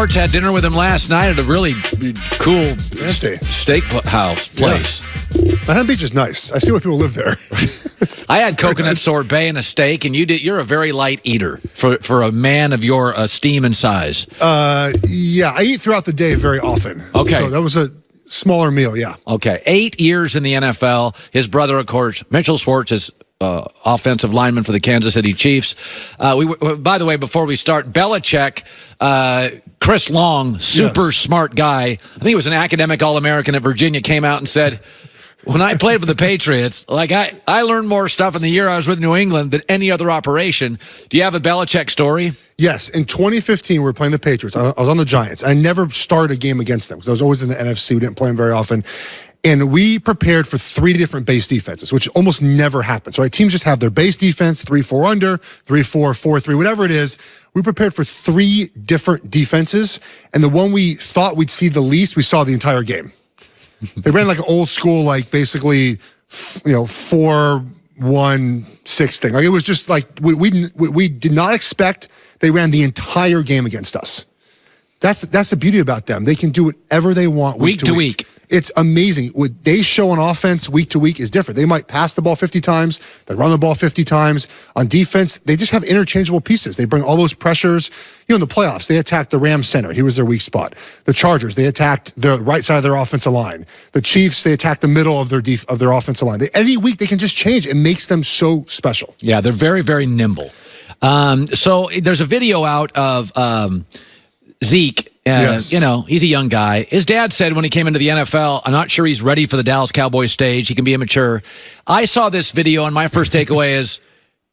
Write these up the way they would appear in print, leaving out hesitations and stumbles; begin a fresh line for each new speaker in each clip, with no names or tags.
Schwartz had dinner with him last night at a really cool steakhouse place.
Manhattan Beach is nice. I see why people live there.
I had coconut sorbet and a steak, and you're a very light eater for a man of your esteem and size.
Yeah, I eat throughout the day very often.
Okay.
So that was a smaller meal, yeah.
Okay. 8 years in the NFL. His brother, of course, Mitchell Schwartz, is offensive lineman for the Kansas City Chiefs. By the way, before we start, Belichick, Chris Long, super smart guy. I think he was an academic All-American at Virginia, came out and said, when I played for the Patriots, like I learned more stuff in the year I was with New England than any other operation. Do you have a Belichick story?
Yes. In 2015, we were playing the Patriots. I was on the Giants. I never started a game against them because I was always in the NFC. We didn't play them very often. And we prepared for 3 different base defenses, which almost never happens, right? Teams just have their base defense, 3-4 under, 3-4, 4-3, whatever it is. We prepared for 3 different defenses. And the one we thought we'd see the least, we saw the entire game. They ran like an old school, like basically, 4-1-6 thing. Like it was just like we did not expect. They ran the entire game against us. That's the beauty about them. They can do whatever they want week to week. It's amazing. What they show on offense week to week is different. They might pass the ball 50 times. They run the ball 50 times. On defense, they just have interchangeable pieces. They bring all those pressures. In the playoffs, they attacked the Rams center. He was their weak spot. The Chargers, they attacked the right side of their offensive line. The Chiefs, they attacked the middle of their offensive line. Any week, they can just change. It makes them so special.
Yeah, they're very, very nimble. So there's a video out of Zeke.
Yes.
He's a young guy. His dad said when he came into the NFL, I'm not sure he's ready for the Dallas Cowboys stage. He can be immature. I saw this video, and my first takeaway is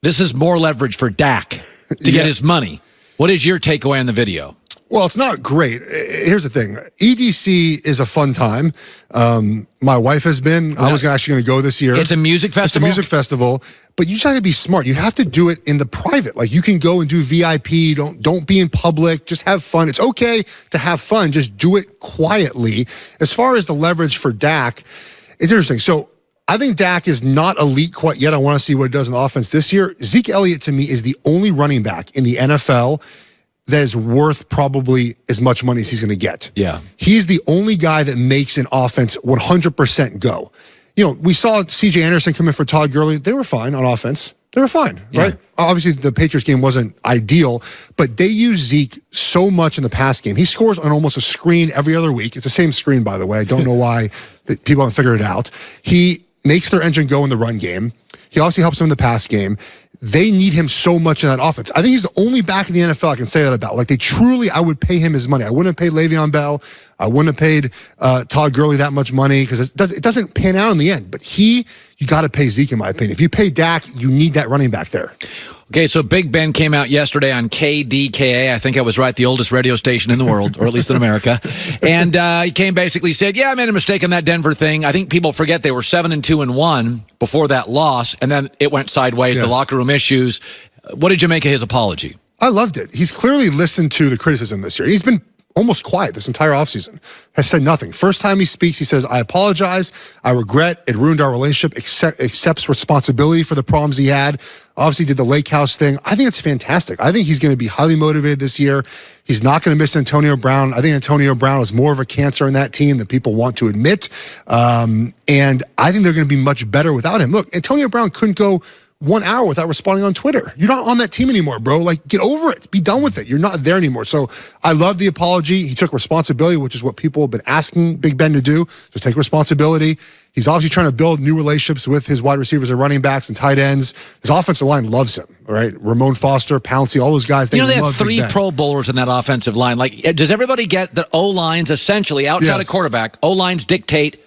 this is more leverage for Dak to get his money. What is your takeaway on the video?
Well, it's not great. Here's the thing. EDC is a fun time. My wife has been. I was actually going to go this year.
It's a music festival?
It's a music festival. But you just have to be smart. You have to do it in the private. Like you can go and do VIP. Don't be in public. Just have fun. It's okay to have fun. Just do it quietly. As far as the leverage for Dak, it's interesting. So I think Dak is not elite quite yet. I want to see what it does in the offense this year. Zeke Elliott, to me, is the only running back in the NFL that is worth probably as much money as he's going to get.
Yeah.
He's the only guy that makes an offense 100% go. We saw C.J. Anderson come in for Todd Gurley. They were fine on offense. They were fine, right? Obviously, the Patriots game wasn't ideal, but they use Zeke so much in the pass game. He scores on almost a screen every other week. It's the same screen, by the way. I don't know why people haven't figured it out. He makes their engine go in the run game. He also helps them in the pass game. They need him so much in that offense. I think he's the only back in the NFL I can say that about. Like I would pay him his money. I wouldn't have paid Le'Veon Bell. I wouldn't have paid Todd Gurley that much money because it doesn't pan out in the end. But you got to pay Zeke, in my opinion. If you pay Dak, you need that running back there.
Okay, so Big Ben came out yesterday on KDKA. I think I was right, the oldest radio station in the world, or at least in America. And he basically said, I made a mistake on that Denver thing. I think people forget they were 7-2-1 before that loss, and then it went sideways, the locker room issues. What did you make of his apology?
I loved it. He's clearly listened to the criticism this year. He's been almost quiet this entire offseason, has said nothing. First time he speaks, he says, I apologize. I regret. It ruined our relationship, accepts responsibility for the problems he had. Obviously did the lake house thing. I think it's fantastic. I think he's going to be highly motivated this year. He's not going to miss Antonio Brown. I think Antonio Brown is more of a cancer in that team than people want to admit. And I think they're going to be much better without him. Look, Antonio Brown couldn't go 1 hour without responding on Twitter. You're not on that team anymore, bro. Like, get over it. Be done with it. You're not there anymore. So I love the apology. He took responsibility, which is what people have been asking Big Ben to do. Just take responsibility. He's obviously trying to build new relationships with his wide receivers and running backs and tight ends. His offensive line loves him, right? Ramon Foster, Pouncey, all those guys. They
have 3 Pro Bowlers in that offensive line. Like, does everybody get that O-lines essentially, outside of quarterback, O-lines dictate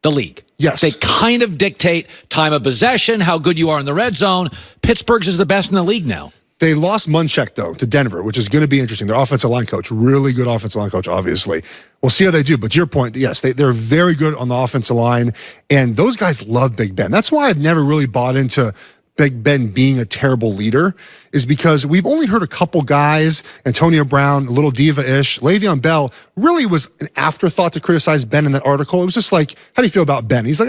the league?
Yes.
They kind of dictate time of possession, how good you are in the red zone. Pittsburgh's is the best in the league now.
They lost Munchak, though, to Denver, which is going to be interesting. Their offensive line coach, really good offensive line coach, obviously. We'll see how they do. But to your point, yes, they're very good on the offensive line. And those guys love Big Ben. That's why I've never really bought into Big Ben being a terrible leader is because we've only heard a couple guys, Antonio Brown, a little diva-ish. Le'Veon Bell really was an afterthought to criticize Ben in that article. It was just like, how do you feel about Ben? He's like,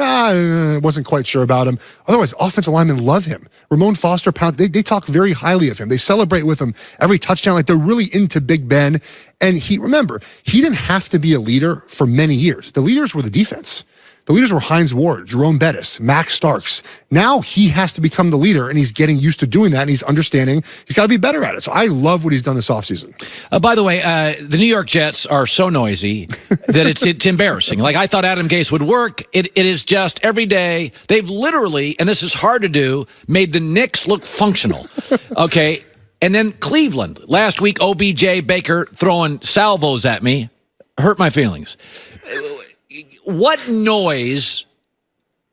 wasn't quite sure about him. Otherwise, offensive linemen love him. Ramon Foster, Pound, they talk very highly of him. They celebrate with him every touchdown. Like, they're really into Big Ben. And remember, he didn't have to be a leader for many years. The leaders were the defense. The leaders were Hines Ward, Jerome Bettis, Max Starks. Now he has to become the leader, and he's getting used to doing that, and he's understanding he's got to be better at it. So I love what he's done this offseason.
By the way, the New York Jets are so noisy that it's embarrassing. Like, I thought Adam Gase would work. It is just every day. They've literally, and this is hard to do, made the Knicks look functional. Okay, and then Cleveland. Last week, OBJ, Baker throwing salvos at me. Hurt my feelings. What noise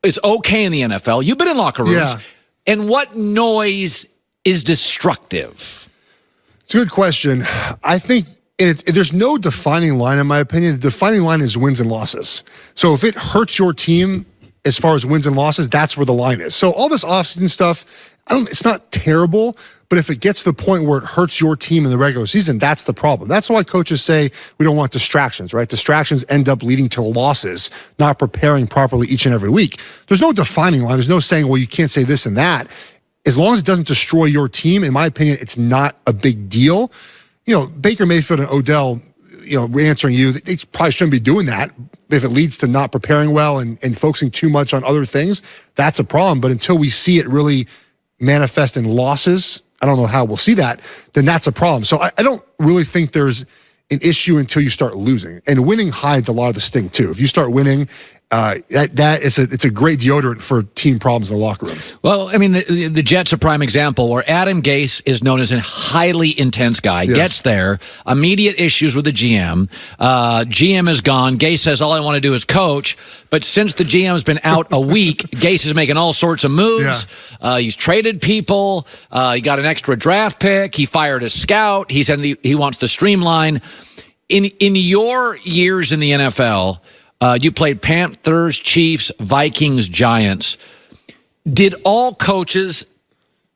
is okay in the NFL? You've been in locker rooms.
Yeah.
And what noise is destructive?
It's a good question. I think there's no defining line, in my opinion. The defining line is wins and losses. So if it hurts your team as far as wins and losses, that's where the line is. So all this offseason stuff, it's not terrible, but if it gets to the point where it hurts your team in the regular season, that's the problem. That's why coaches say we don't want distractions, right? Distractions end up leading to losses, not preparing properly each and every week. There's no defining line. There's no saying, well, you can't say this and that. As long as it doesn't destroy your team, in my opinion, it's not a big deal. Baker Mayfield and Odell, answering you, they probably shouldn't be doing that. If it leads to not preparing well and focusing too much on other things, that's a problem. But until we see it really manifest in losses, I don't know how we'll see that, then that's a problem. So I don't really think there's an issue until you start losing. And winning hides a lot of the sting, too. If you start winning, it's a great deodorant for team problems in the locker room.
Well, I mean, the Jets are a prime example where Adam Gase is known as a highly intense guy.
Yes.
Gets there, immediate issues with the GM. GM is gone. Gase says, all I want to do is coach. But since the GM has been out a week, Gase is making all sorts of moves. Yeah. He's traded people. He got an extra draft pick. He fired a scout. He said he wants to streamline. In your years in the NFL, you played Panthers, Chiefs, Vikings, Giants. Did all coaches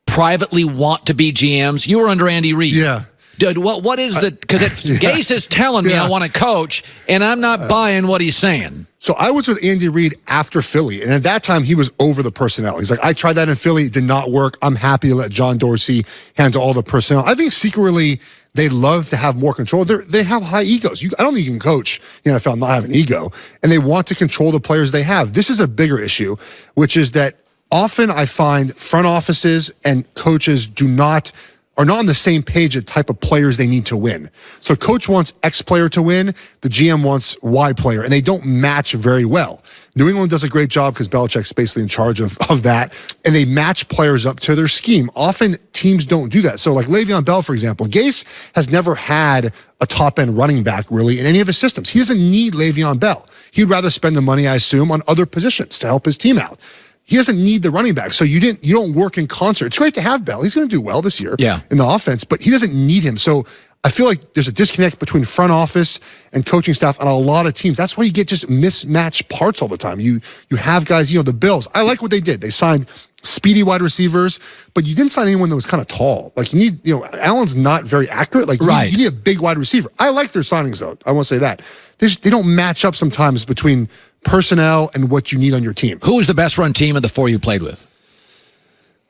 privately want to be GMs? You were under Andy Reid.
Yeah.
Dude, what is the... Because Gase is telling me I want to coach, and I'm not buying what he's saying.
So I was with Andy Reid after Philly, and at that time, he was over the personnel. He's like, I tried that in Philly. It did not work. I'm happy to let John Dorsey handle all the personnel. I think secretly, they love to have more control. They have high egos. I don't think you can coach the NFL and not have an ego. And they want to control the players they have. This is a bigger issue, which is that often I find front offices and coaches are not on the same page of the type of players they need to win. So coach wants X player to win, the GM wants Y player, and they don't match very well. New England does a great job because Belichick's basically in charge of that, and they match players up to their scheme. Often teams don't do that. So like Le'Veon Bell, for example, Gase has never had a top-end running back really in any of his systems. He doesn't need Le'Veon Bell. He'd rather spend the money, I assume, on other positions to help his team out. He doesn't need the running back, so you don't work in concert. It's great to have Bell. He's going to do well this year in the offense, but he doesn't need him. So I feel like there's a disconnect between front office and coaching staff on a lot of teams. That's why you get just mismatched parts all the time. You have guys, the Bills. I like what they did. They signed speedy wide receivers, but you didn't sign anyone that was kind of tall. Like you need, Allen's not very accurate. Like you need a big wide receiver. I like their signings though. I won't say that. They don't match up sometimes between personnel and what you need on your team.
Who was the best run team of the four you played with?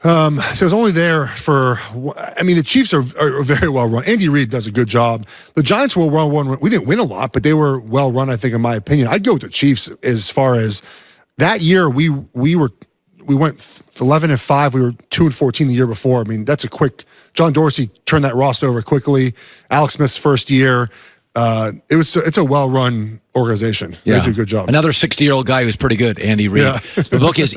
So I was only there the Chiefs are very well run. Andy Reid does a good job. The Giants were well run. We didn't win a lot, but they were well run, I think, in my opinion. I'd go with the Chiefs as far as that year. We went 11-5. We were 2-14 the year before. I mean, that's a quick. John Dorsey turned that roster over quickly. Alex Smith's first year. It's a well-run organization. They do a good job.
Another 60-year-old guy who's pretty good, Andy Reid.
Yeah.
The book is